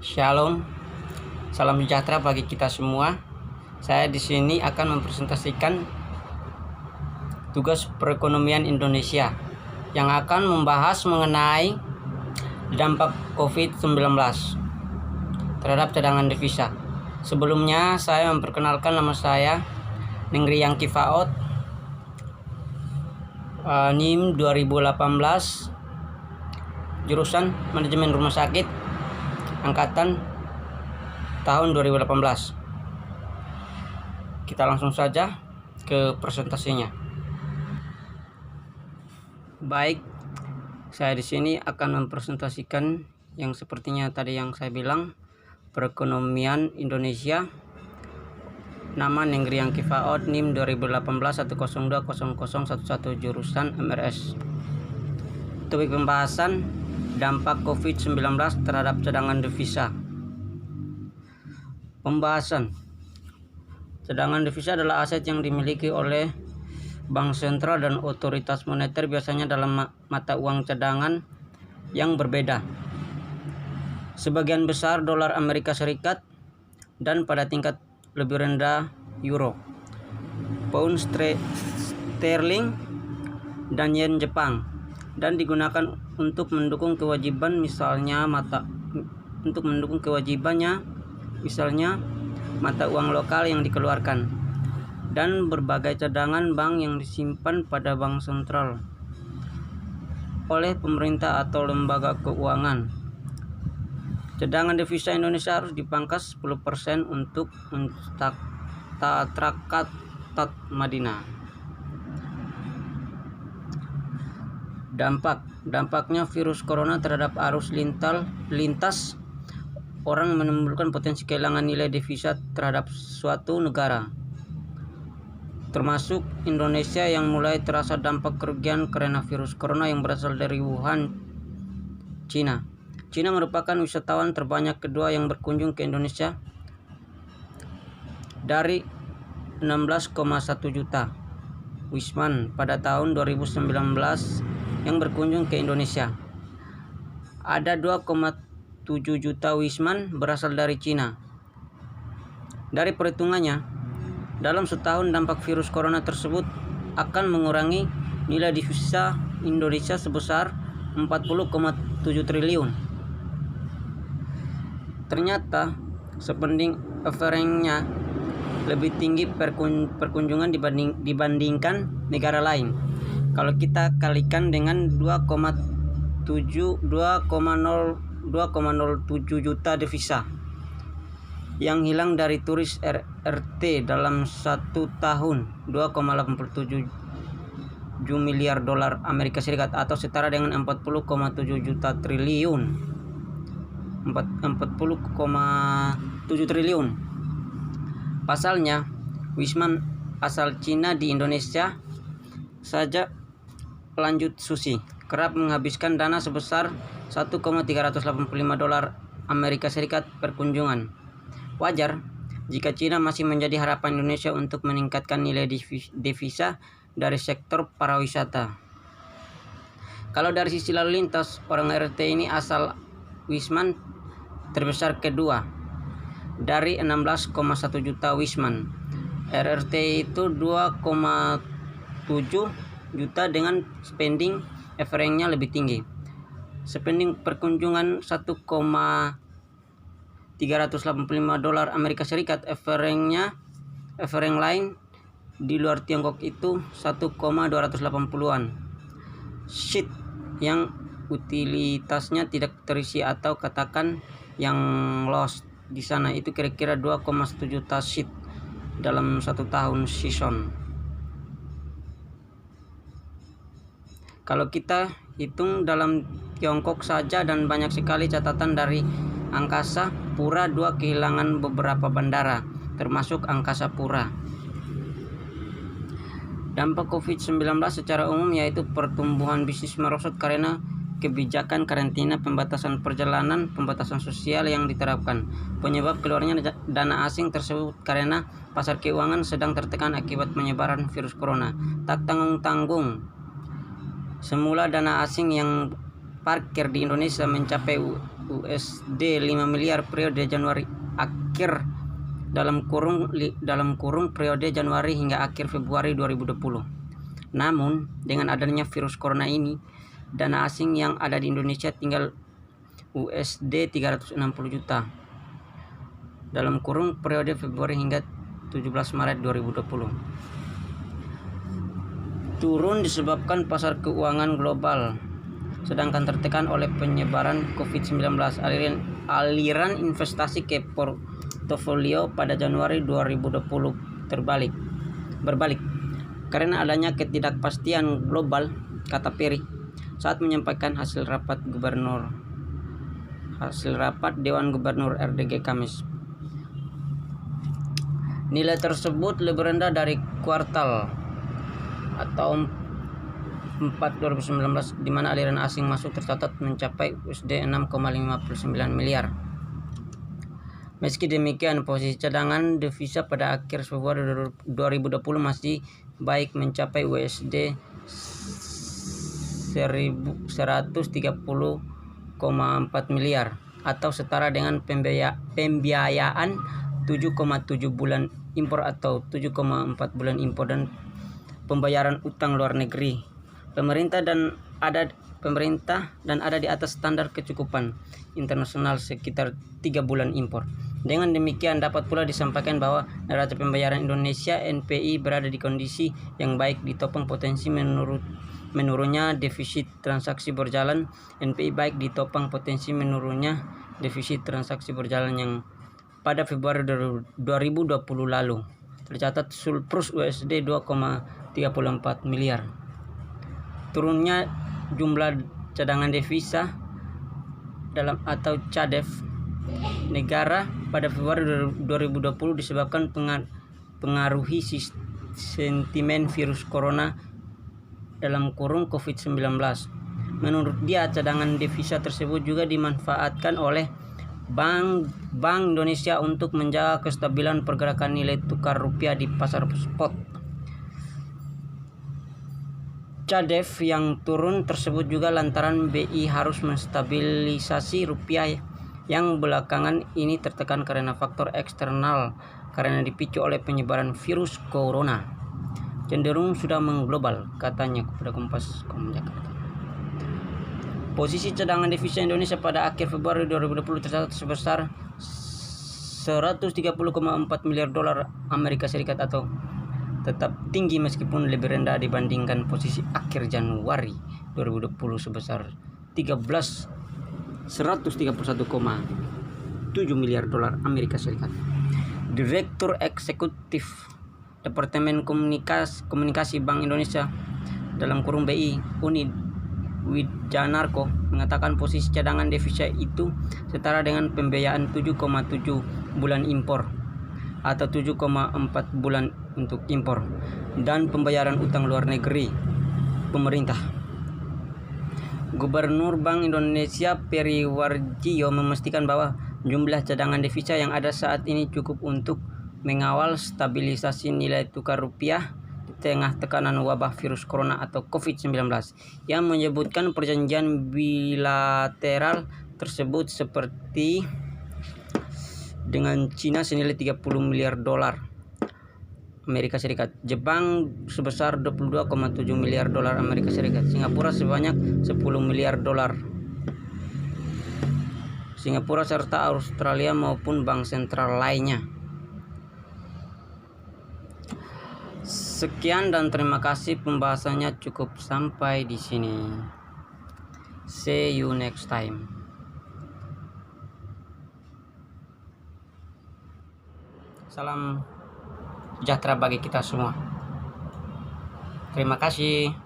Shalom, salam sejahtera bagi kita semua. Saya di sini akan mempresentasikan tugas perekonomian Indonesia yang akan membahas mengenai dampak COVID-19 terhadap cadangan devisa. Sebelumnya saya memperkenalkan nama saya Nengri Yang Kifaot, NIM 2018, jurusan Manajemen Rumah Sakit, angkatan tahun 2018. Kita langsung saja ke presentasinya. Baik, saya di sini akan mempresentasikan yang sepertinya tadi yang saya bilang, perekonomian Indonesia. Nama Nengri Yang Kifaot, NIM 2018 1020011 jurusan MRS. Topik pembahasan dampak COVID-19 terhadap cadangan devisa. Pembahasan. Cadangan devisa adalah aset yang dimiliki oleh bank sentral dan otoritas moneter, biasanya dalam mata uang cadangan yang berbeda. Sebagian besar dolar Amerika Serikat dan pada tingkat lebih rendah euro, pound sterling, dan yen Jepang, dan digunakan untuk mendukung kewajiban misalnya mata uang lokal yang dikeluarkan, dan berbagai cadangan bank yang disimpan pada bank sentral oleh pemerintah atau lembaga keuangan. Cadangan devisa Indonesia harus dipangkas 10% untuk Tatrakat Madinah. Dampaknya virus corona terhadap arus lintas orang menimbulkan potensi kehilangan nilai devisa terhadap suatu negara, termasuk Indonesia yang mulai terasa dampak kerugian karena virus corona yang berasal dari Wuhan, Cina. Cina merupakan wisatawan terbanyak kedua yang berkunjung ke Indonesia dari 16,1 juta wisman pada tahun 2019 yang berkunjung ke Indonesia. Ada 2,7 juta wisman berasal dari Cina. Dari perhitungannya, dalam setahun dampak virus corona tersebut akan mengurangi nilai devisa Indonesia sebesar 40,7 triliun. Ternyata spending average-nya lebih tinggi perkunjungan dibandingkan negara lain. Kalau kita kalikan dengan 2,07 juta devisa yang hilang dari turis RRT dalam satu tahun, 2,87 miliar dolar Amerika Serikat atau setara dengan 40,7 juta triliun. 40,7 triliun. Pasalnya, wisman asal Cina di Indonesia saja lanjut susi kerap menghabiskan dana sebesar 1,385 dolar Amerika Serikat per kunjungan. Wajar jika Cina masih menjadi harapan Indonesia untuk meningkatkan nilai devisa dari sektor pariwisata. Kalau dari sisi lalu lintas, orang RT ini asal wisman terbesar kedua dari 16,1 juta wisman. RRT itu 2,7 juta dengan spending average-nya lebih tinggi. Spending perkunjungan 1,385 dolar Amerika Serikat, average lain di luar Tiongkok itu 1,280-an. Sheet yang utilitasnya tidak terisi atau katakan yang lost di sana itu kira-kira 2,1 juta sheet dalam satu tahun season. Kalau kita hitung dalam Tiongkok saja, dan banyak sekali catatan dari Angkasa Pura II kehilangan beberapa bandara, termasuk Angkasa Pura. Dampak COVID-19 secara umum yaitu pertumbuhan bisnis merosot karena kebijakan karantina, pembatasan perjalanan, pembatasan sosial yang diterapkan. Penyebab keluarnya dana asing tersebut karena pasar keuangan sedang tertekan akibat penyebaran virus corona. Tak tanggung-tanggung, semula dana asing yang parkir di Indonesia mencapai USD 5 miliar periode Januari akhir dalam kurung periode Januari hingga akhir Februari 2020. Namun, dengan adanya virus corona ini, dana asing yang ada di Indonesia tinggal USD 360 juta dalam kurung periode Februari hingga 17 Maret 2020. Turun disebabkan pasar keuangan global sedangkan tertekan oleh penyebaran COVID-19. Aliran investasi ke portofolio pada Januari 2020 berbalik karena adanya ketidakpastian global, kata Perry saat menyampaikan hasil rapat Dewan Gubernur RDG Kamis. Nilai tersebut lebih rendah dari kuartal atau 4 2019 di mana aliran asing masuk tercatat mencapai USD 6,59 miliar. Meski demikian, posisi cadangan devisa pada akhir Februari 2020 masih baik mencapai USD 130,4 miliar atau setara dengan pembiayaan 7,7 bulan impor atau 7,4 bulan impor dan pembayaran utang luar negeri pemerintah dan ada di atas standar kecukupan internasional sekitar 3 bulan impor. Dengan demikian dapat pula disampaikan bahwa neraca pembayaran Indonesia NPI berada di kondisi yang baik ditopang potensi menurunnya defisit transaksi berjalan. NPI baik ditopang potensi menurunnya defisit transaksi berjalan yang pada Februari 2020 lalu tercatat surplus USD 2,34 miliar. Turunnya jumlah cadangan devisa dalam atau CADEV negara pada Februari 2020 disebabkan pengaruhi sentimen virus corona dalam kurung COVID-19. Menurut dia, cadangan devisa tersebut juga dimanfaatkan oleh Bank Indonesia untuk menjaga kestabilan pergerakan nilai tukar rupiah di pasar spot. CADEV yang turun tersebut juga lantaran BI harus menstabilisasi rupiah yang belakangan ini tertekan karena faktor eksternal karena dipicu oleh penyebaran virus corona. Cenderung sudah mengglobal, katanya kepada Kompas.com Jakarta. Posisi cadangan devisa Indonesia pada akhir Februari 2020 tercatat sebesar 130,4 miliar dolar Amerika Serikat atau tetap tinggi meskipun lebih rendah dibandingkan posisi akhir Januari 2020 sebesar 131,7 miliar dolar Amerika Serikat. Direktur Eksekutif Departemen Komunikasi Bank Indonesia dalam kurung BI Uni Wijanarko mengatakan posisi cadangan devisa itu setara dengan pembiayaan 7,7 bulan impor atau 7,4 bulan untuk impor dan pembayaran utang luar negeri pemerintah. Gubernur Bank Indonesia Peri Warjio memastikan bahwa jumlah cadangan devisa yang ada saat ini cukup untuk mengawal stabilisasi nilai tukar rupiah di tengah tekanan wabah virus corona atau COVID-19 yang menyebutkan perjanjian bilateral tersebut seperti dengan Cina senilai 30 miliar dolar Amerika Serikat, Jepang sebesar 22,7 miliar dolar Amerika Serikat, Singapura sebanyak 10 miliar dolar Singapura serta Australia maupun bank sentral lainnya. Sekian dan terima kasih, pembahasannya cukup sampai di sini. See you next time. Salam sejahtera bagi kita semua. Terima kasih.